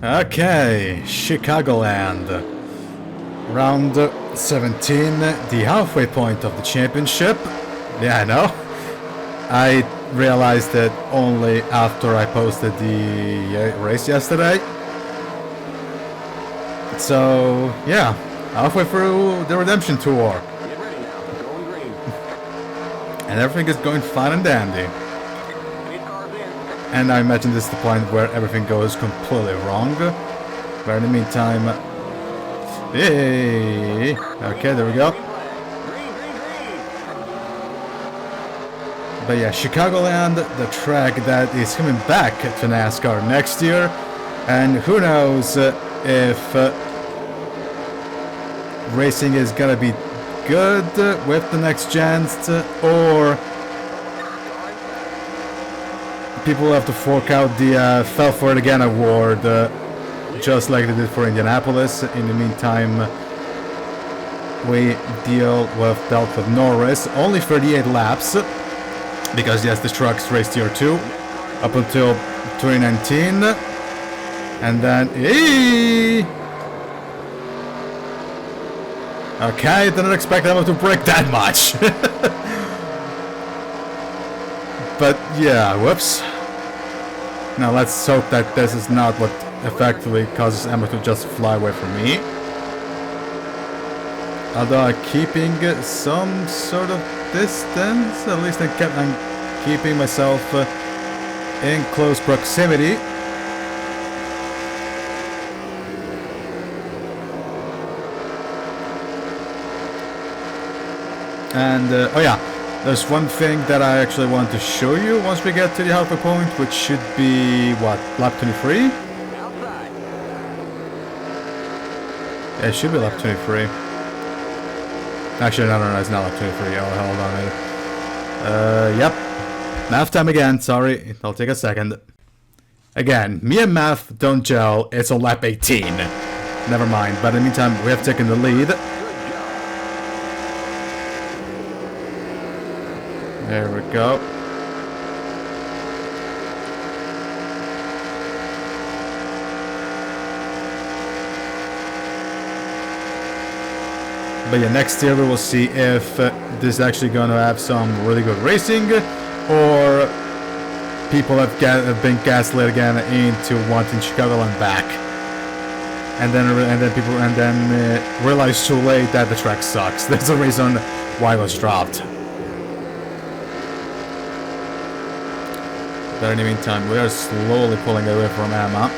Okay, Chicagoland. Round 17, the halfway point of the championship. Yeah, I know. I realized that only after I posted the race yesterday. So, yeah, halfway through the Redemption Tour. Get ready now. Going green. And everything is going fine and dandy. 8 cars in. And I imagine this is the point where everything goes completely wrong. But in the meantime... Hey! Okay, there we go. Green, green, green. But yeah, Chicagoland, the track that is coming back to NASCAR next year. And who knows if racing is gonna be good with the next gens, or people have to fork out the Fell For It Again award, just like they did for Indianapolis. In the meantime, we dealt with Norris, only 38 laps, because yes, the trucks raced year 2 up until 2019, and then okay, didn't expect them to break that much. But yeah, whoops. Now let's hope that this is not what effectively causes Emma to just fly away from me. Although I'm keeping some sort of distance, at least I'm keeping myself in close proximity. And, oh yeah, there's one thing that I actually want to show you once we get to the halfway point, which should be, what, lap 23? Outside. Yeah, it should be lap 23. Actually, no, it's not lap 23. Oh, hold on a minute. Yep. Math time again, sorry. It'll take a second. Again, me and math don't gel. It's on lap 18. Never mind, but in the meantime, we have taken the lead. There we go. But yeah, next year we will see if this is actually going to have some really good racing, or people have been gaslit again into wanting Chicagoland back, and then realize too late that the track sucks. That's the reason why it was dropped. But in the meantime, we are slowly pulling away from Emma.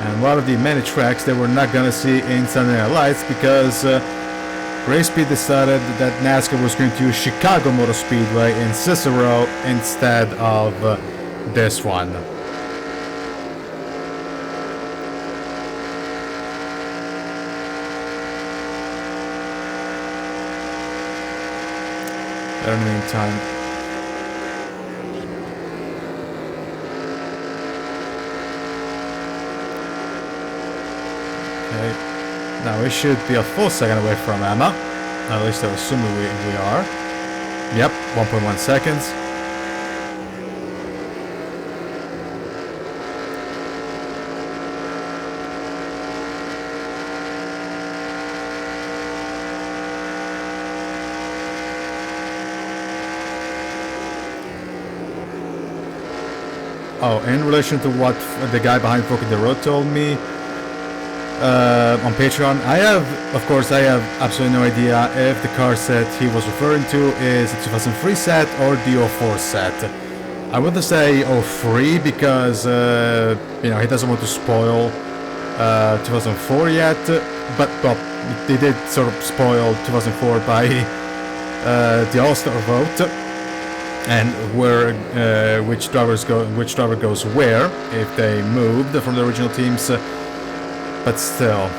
And one of the many tracks that we're not gonna see in Sunday Night Lights, because Race Speed decided that NASCAR was going to use Chicago Motor Speedway in Cicero instead of this one. In the meantime, okay, now we should be a full second away from Emma. At least I assume we are. Yep, 1.1 seconds. Oh, in relation to what the guy behind Fork in the Road told me on Patreon, I have absolutely no idea if the car set he was referring to is a 2003 set or the 04 set. I would say 03 because, he doesn't want to spoil 2004 yet, but well, they did sort of spoil 2004 by the All-Star vote. And which driver goes where if they moved from the original teams, but still.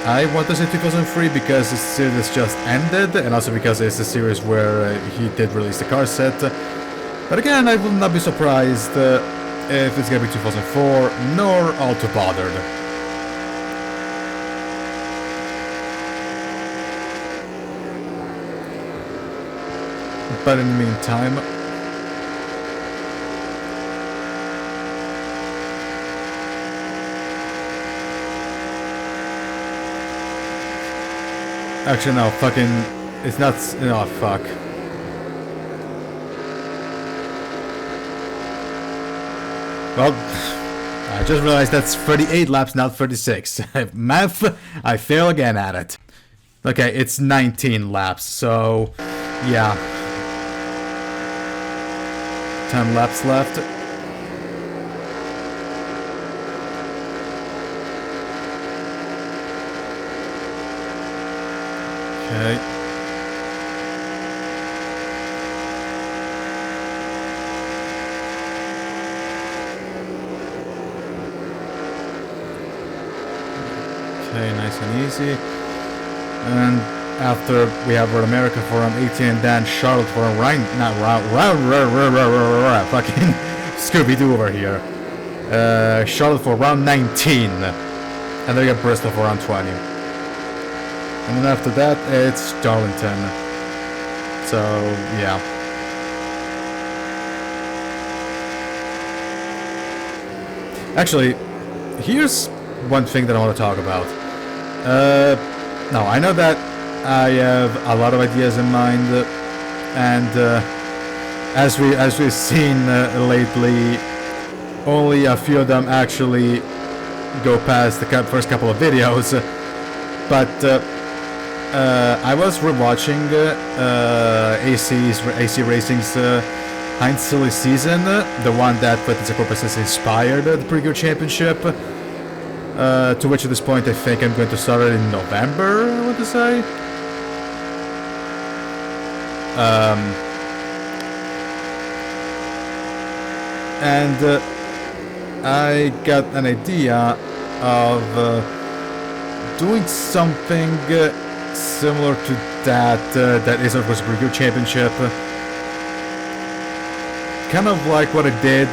I want to say 2003 because the series just ended, and also because it's a series where he did release the car set. But again, I will not be surprised if it's gonna be 2004, nor all too bothered. But in the meantime, actually no, fucking, it's not, no, fuck. Well, I just realized that's 38 laps, not 36. Math, I fail again at it. Okay, it's 19 laps, so yeah. 10 laps left. Okay. Okay, nice and easy. And after we have Road America for round 18 and then Charlotte for round, not round, fucking Scooby-Doo over here. Charlotte for round 19. And then we get Bristol for round 20. And then after that, it's Darlington. So, yeah. Actually, here's one thing that I want to talk about. Now, I know that I have a lot of ideas in mind, and as we've seen lately, only a few of them actually go past the first couple of videos. But I was rewatching AC Racing's Heinz Silly season, the one that Peter Corpus inspired the Pretty Good Championship. To which at this point I think I'm going to start it in November, I want to say. And I got an idea of doing something similar to that is of course a Pretty Good Championship. Kind of like what I did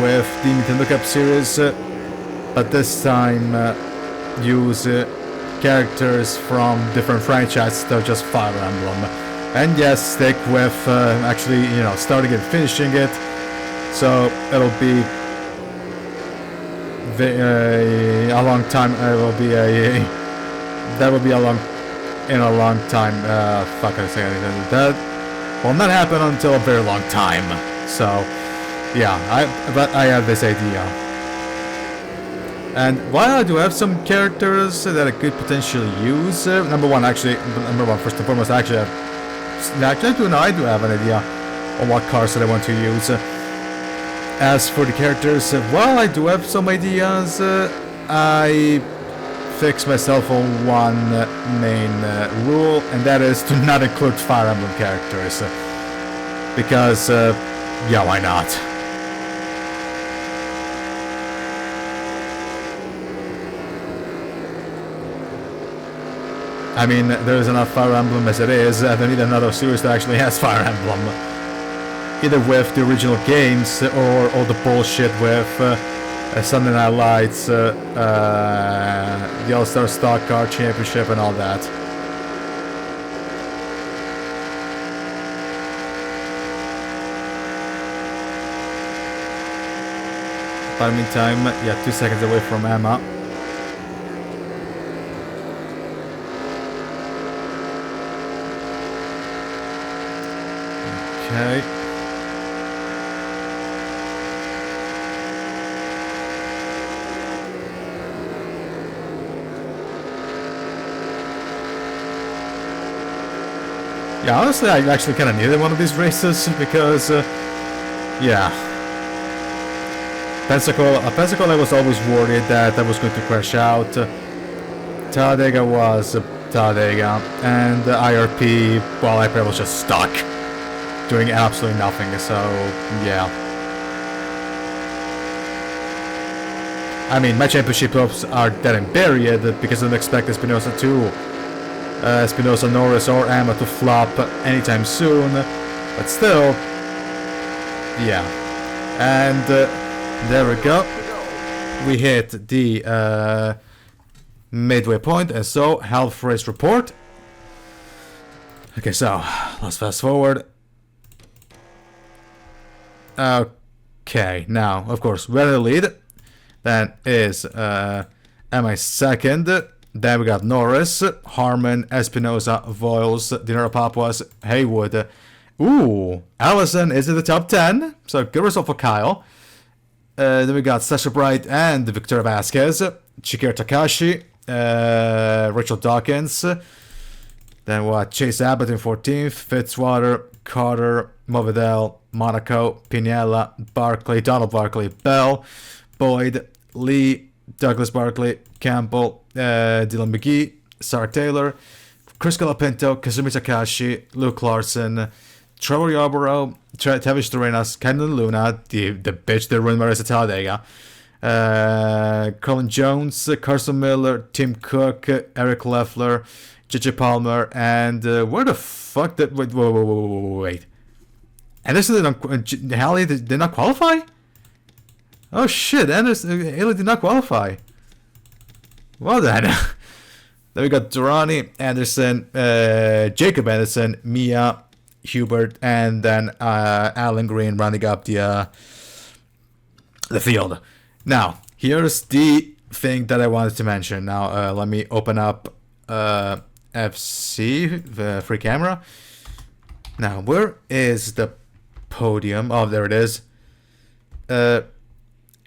with the Nintendo Cup series. But this time use characters from different franchises that are just Fire Emblem. And yes, stick with actually, you know, starting and finishing it. So it'll be a long time. It will be that will be a long time. Fuck, I say anything. That will not happen until a very long time. So yeah, but I have this idea. And while I do have some characters that I could potentially use, first and foremost, I do have an idea on what cars that I want to use. As for the characters, while I do have some ideas, I fix myself on one main rule, and that is to not include Fire Emblem characters. Because, yeah, why not? I mean, there's enough Fire Emblem as it is. I don't need another series that actually has Fire Emblem. Either with the original games or all the bullshit with Sunday Night Lights, the All-Star Stock Car Championship and all that. But in the meantime, yeah, 2 seconds away from Emma. Okay. Yeah, honestly, I actually kind of needed one of these races because, yeah. Pensacola, I was always worried that I was going to crash out. Talladega was Talladega, and IRP, well, I was just stuck. Doing absolutely nothing, so yeah. I mean, my championship hopes are dead and buried because I don't expect Espinosa Norris or Emma to flop anytime soon, but still, yeah. And There we go. To go. We hit the midway point, and so health race report. Okay, so let's fast forward. Okay, now of course we're in the lead. Then is Emma second. Then we got Norris, Harmon, Espinosa, Voiles, Dinero Papuas, Haywood. Ooh, Allison is in the top 10, so good result for Kyle. Then we got Sasha Bright and Victoria Vasquez, Chikira Takashi, Rachel Dawkins. Then what? Chase Abbott in 14th, Fitzwater, Carter, Movidel, Monaco, Piniella, Barkley, Donald Barkley, Bell, Boyd, Lee, Douglas Barkley, Campbell, Dylan McGee, Sarah Taylor, Chris Colapinto, Kazumi Takashi, Luke Larson, Trevor Yarborough, Tavish Dorenas, Kendall Luna, the bitch that ruined Marissa Talladega, Colin Jones, Carson Miller, Tim Cook, Eric Leffler, JJ Palmer, and where the fuck did... Wait. Anderson did not... Haley did not qualify? Oh shit, Anderson... Haley did not qualify. Well then. Then we got Durrani, Anderson, Jacob Anderson, Mia, Hubert, and then Alan Green rounding up the field. Now, here's the thing that I wanted to mention. Now, let me open up FC, the free camera. Now, where is the podium? Oh, there it is.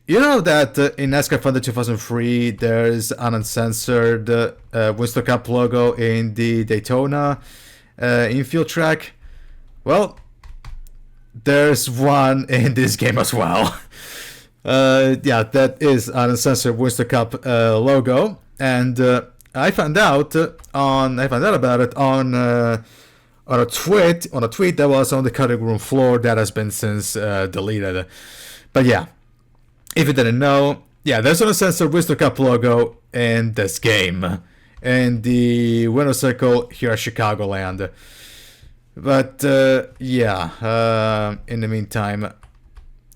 You know that in NASCAR Thunder 2003, there's an uncensored Winston Cup logo in the Daytona infield track? Well, there's one in this game as well. Yeah, that is an uncensored Winston Cup logo, and I found out about it on a tweet that was on the cutting room floor that has been since deleted. But yeah, if you didn't know, yeah, there's an uncensored Winston Cup logo in this game, in the winner's circle here at Chicagoland. But yeah, in the meantime,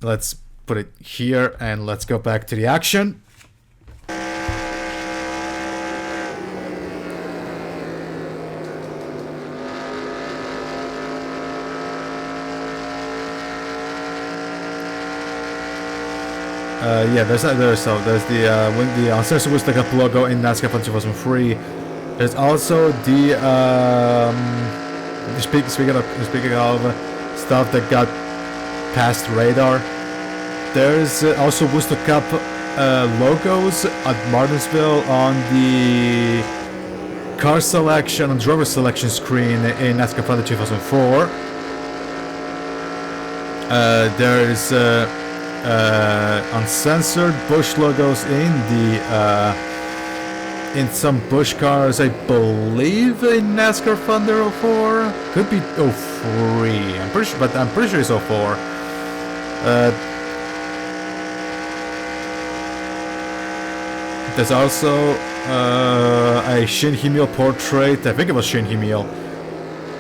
let's put it here and let's go back to the action. Yeah, there's the uncensored Winston Cup logo in NASCAR from 2003. There's also the speaking of stuff that got past radar. There's also Winston Cup logos at Martinsville on the car selection and driver selection screen in NASCAR Thunder 2004. There's uncensored Busch logos in some Busch cars, I believe in NASCAR Thunder 04. Could be 03. I'm pretty sure it's 04. There's also a Shin Himil portrait. I think it was Shin Himil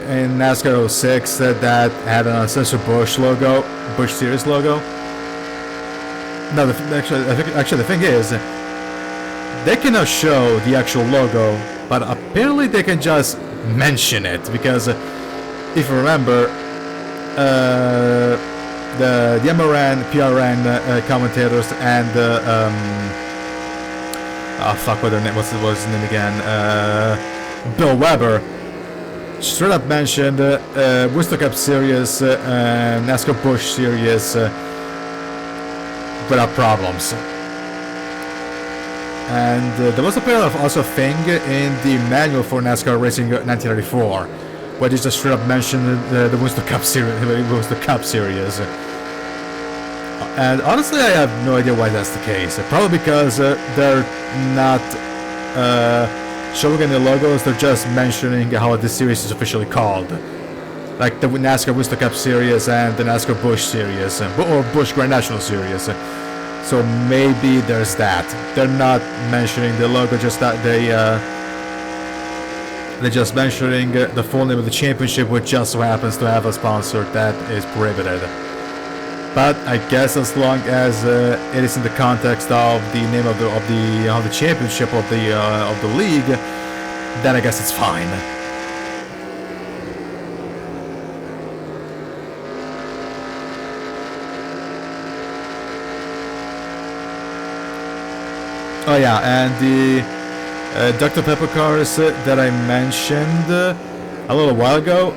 in NASCAR 06 that had an uncensored Busch logo, Busch Series logo. No, actually, the thing is, they cannot show the actual logo, but apparently they can just mention it, because if you remember, the MRN, PRN commentators and what's his name again? Bill Weber straight up mentioned Winston Cup Series, NASCAR Busch Series without problems. And there was apparently also a thing in the manual for NASCAR Racing 1994, where they just straight up mentioned the Winston Cup Series. And honestly, I have no idea why that's the case. Probably because they're not showing any logos, they're just mentioning how this series is officially called. Like the NASCAR Winston Cup Series and the NASCAR Busch Series, or Busch Grand National Series. So maybe there's that. They're not mentioning the logo, just that they're just mentioning the full name of the championship, which just so happens to have a sponsor that is prohibited. But I guess as long as it is in the context of the name of the championship of the league, then I guess it's fine. Oh yeah, and the Dr. Pepper cars that I mentioned a little while ago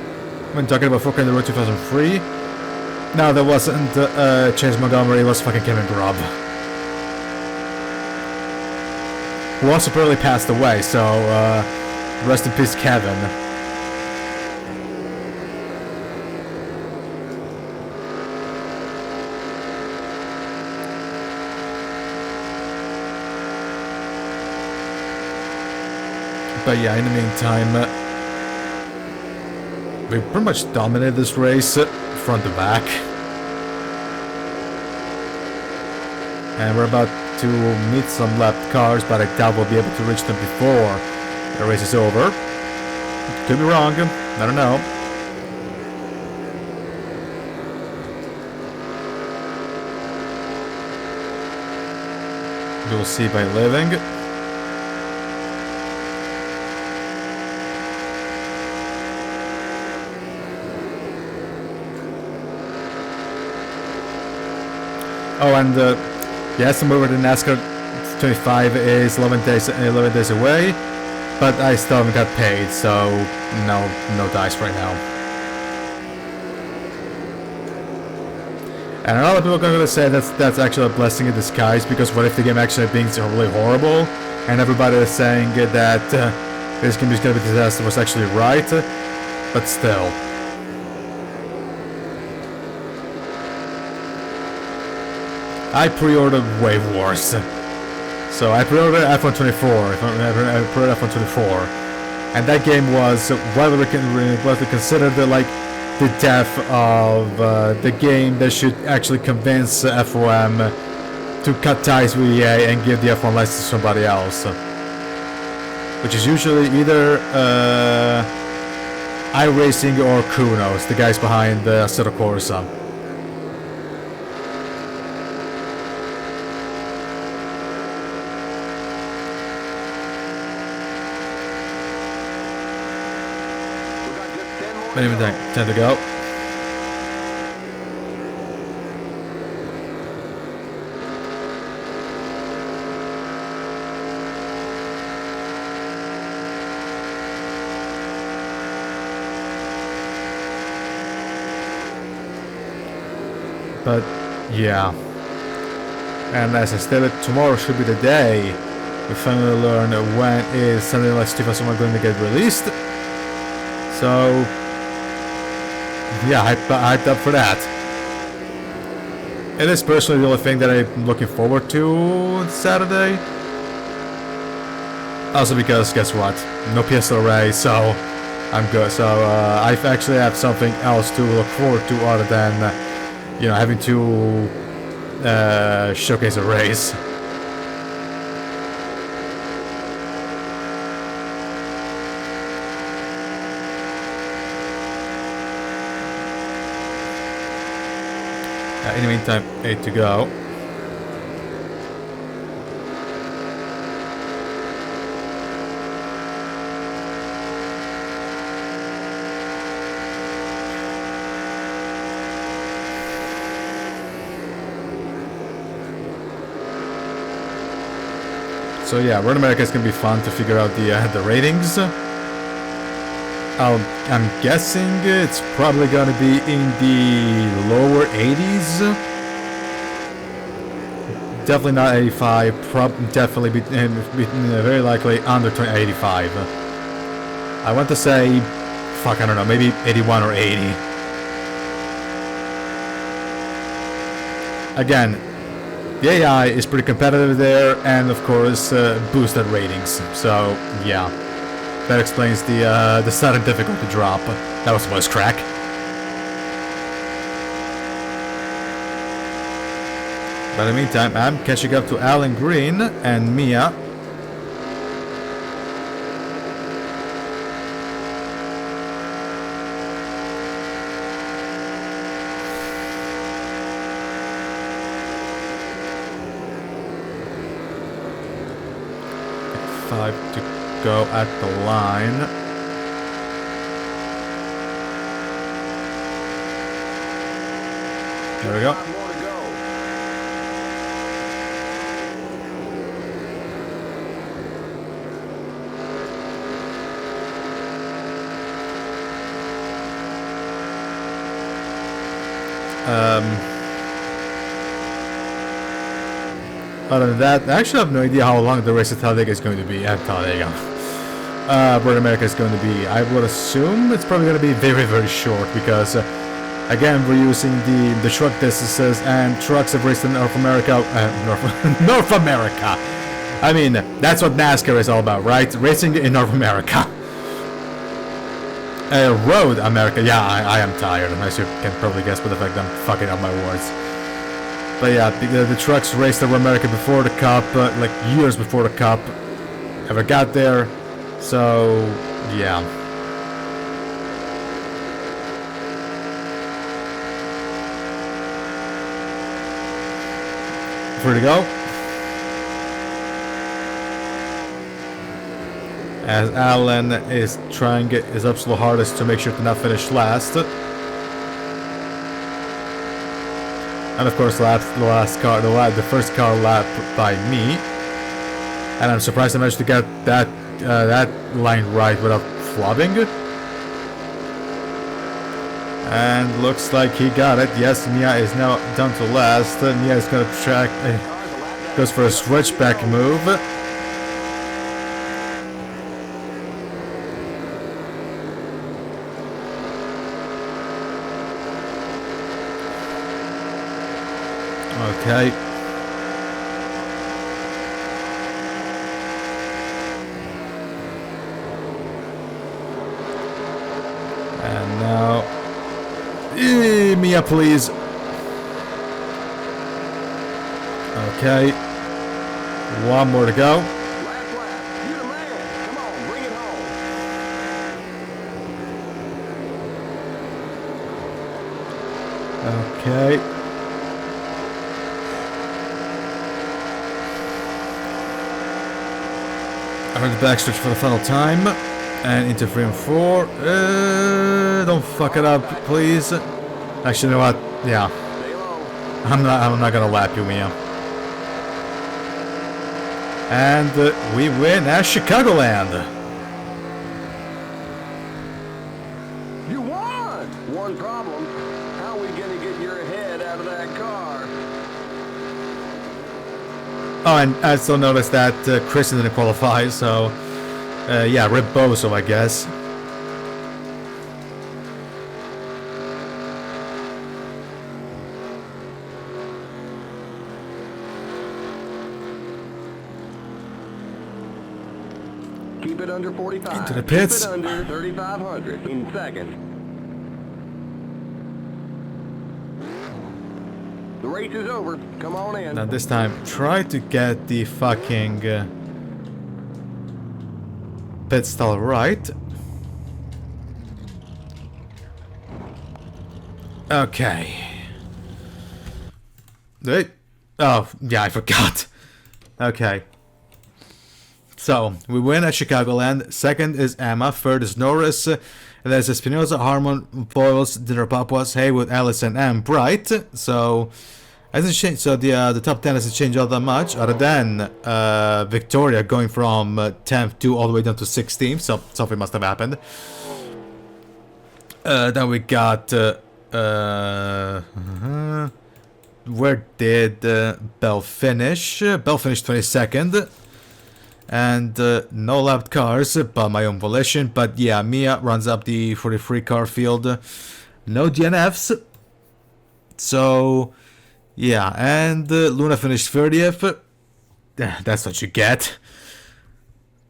when talking about Fork in the Road 2003. No, that wasn't Chase Montgomery, it was fucking Kevin Grubb. Who also apparently passed away, so rest in peace, Kevin. But yeah, in the meantime, we pretty much dominated this race, front to back. And we're about to meet some lapped cars, but I doubt we'll be able to reach them before the race is over. Could be wrong, I don't know. We'll see by living. Oh, and yes, I'm over to NASCAR 25 is 11 days away, but I still haven't got paid, so no dice right now. And a lot of people are going to say that's actually a blessing in disguise, because what if the game actually being really horrible, and everybody is saying that this game is going to be a disaster was actually right, but still. I pre-ordered way worse. So I pre-ordered F124, I pre-ordered F124, and that game was widely considered like the death of the game that should actually convince FOM to cut ties with EA and give the F1 license to somebody else, which is usually either iRacing or Kunos, the guys behind Assetto Corsa. Anyway, time to go. But yeah, and as I stated, tomorrow should be the day we finally learn when is Sunday Night 2001 going to get released. So yeah, hyped up for that. It is personally the only thing that I'm looking forward to on Saturday. Also because, guess what? No PSL race, so I'm good. So I actually have something else to look forward to other than, having to showcase a race. In the meantime, 8 to go. So yeah, Road America is gonna be fun to figure out the ratings. I'm guessing it's probably gonna be in the lower 80s. Definitely not 85. Definitely be very likely under 85. I want to say, fuck, I don't know, maybe 81 or 80. Again, the AI is pretty competitive there, and of course boosted ratings. So yeah. That explains the sudden difficulty drop. That was a voice crack. But in the meantime, I'm catching up to Alan Green and Mia. 5 to go at the line. There we go. 5 more to go. Other than that, I actually have no idea how long the race at Talladega is going to be. At Talladega. Where America is going to be. I would assume it's probably going to be very, very short because, again, we're using the truck distances and trucks have raced in North America. North America! I mean, that's what NASCAR is all about, right? Racing in North America. Road America. Yeah, I am tired, as you can probably guess by the fact that I'm fucking up my words. But yeah, the trucks raced over America before the Cup, like years before the Cup ever got there. So, yeah. Free to go. As Alan is trying his absolute hardest to make sure to not finish last. And of course, the first car lap by me. And I'm surprised I managed to get that line right without flopping. And looks like he got it. Yes, Mia is now down to last. Mia is going to track. Goes for a switchback move. Okay. And now, Mia, please. Okay. One more to go. Last lap. You the man. Come on, bring it home. Okay. I'm in the backstretch for the final time. And into 3 and 4. Don't fuck it up, please. Actually, you know what? Yeah. Stay low. I'm not gonna lap you, Mia. And we win at Chicagoland. You won! One problem. How are we going to get your head out of that car? Oh, and I still noticed that Chris didn't qualify, so yeah, rip Bozo, I guess. Keep it under 45. Into the pits. Keep it under 3,500 in second. The race is over. Come on in. Now this time, try to get the fucking pit stall right. Okay. Wait. Oh, yeah, I forgot. Okay. So, we win at Chicagoland. Second is Emma. Third is Norris. And there's Espinosa, Harmon, Boyles, Dinner Papuas, Haywood, Allison, and Bright. So, hasn't changed. So the top 10 hasn't changed all that much, other than Victoria going from 10th to all the way down to 16th. So something must have happened. Then we got where did Bell finish? Bell finished 22nd. And no lapped cars by my own volition. But yeah, Mia runs up the 43 car field. No DNFs. So, yeah. And Luna finished 30th. That's what you get.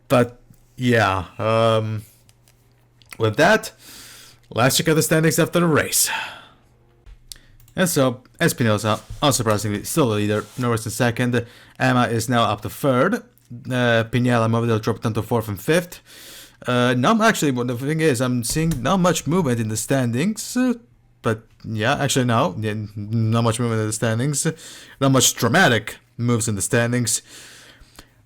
But, yeah. With that, let's check out the standings after the race. And so, Espinosa, unsurprisingly, still the leader. Norris in second. Emma is now up to third. Pinella Movidal dropped down to 4th and 5th. Actually, the thing is, I'm seeing not much movement in the standings. But yeah, actually no, not much movement in the standings. Not much dramatic moves in the standings.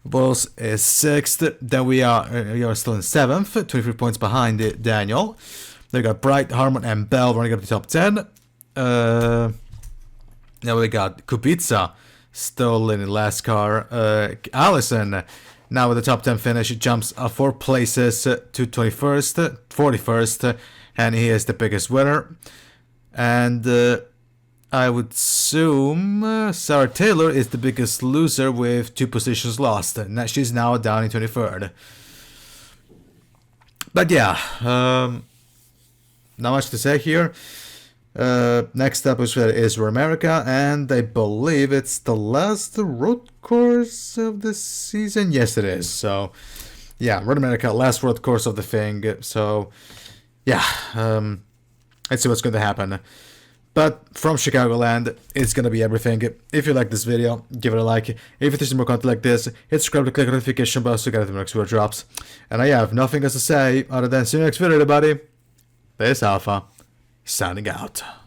Bulls is 6th. Then we are still in 7th, 23 points behind Daniel. Then we got Bright, Harmon, and Bell running up the top 10. Now we got Kubica still in the last car. Allison now with the top 10 finish, jumps 4 places to 21st, 41st, and he is the biggest winner. And I would assume Sarah Taylor is the biggest loser with 2 positions lost. And she's now down in 23rd. But yeah, not much to say here. Next up is Road America, and I believe it's the last road course of the season. Yes, it is. So, yeah, Road America, last road course of the thing. So, yeah, let's see what's going to happen. But from Chicagoland, it's going to be everything. If you like this video, give it a like. If you're interested in more content like this, hit subscribe to click the notification bell so you get the next video drops. And I have nothing else to say other than see you next video, everybody. This Alpha, signing out.